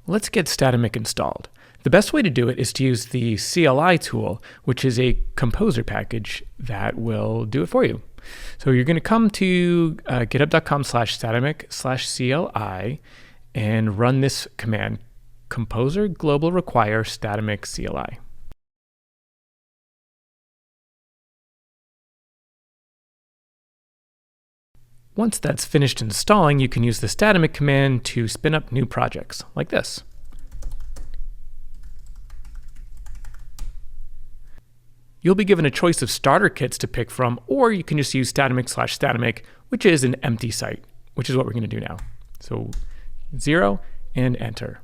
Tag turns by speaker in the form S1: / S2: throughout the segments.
S1: Let's get Statamic installed. The best way to do it is to use the CLI tool, which is a composer package that will do it for you. So you're going to come to github.com/statamic/CLI and run this command, composer global require Statamic CLI. Once that's finished installing, you can use the Statamic command to spin up new projects, like this. You'll be given a choice of starter kits to pick from, or you can just use Statamic/Statamic, which is an empty site, which is what we're going to do now. So 0 and enter.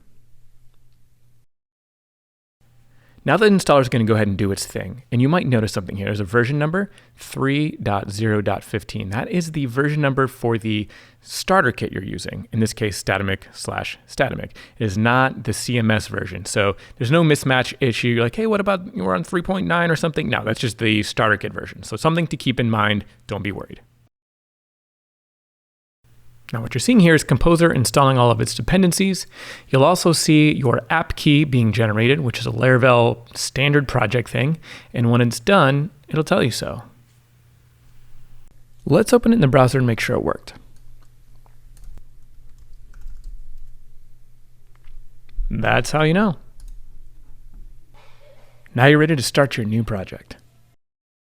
S1: Now the installer is going to go ahead and do its thing, and you might notice something here. There's a version number 3.0.15. That is the version number for the starter kit you're using, in this case Statamic/Statamic. It is not the CMS version, so there's no mismatch issue. You're like, hey, what about we're on 3.9 or something? No, that's just the starter kit version. So something to keep in mind, don't be worried. Now what you're seeing here is Composer installing all of its dependencies. You'll also see your app key being generated, which is a Laravel standard project thing. And when it's done, it'll tell you so. Let's open it in the browser and make sure it worked. That's how you know. Now you're ready to start your new project.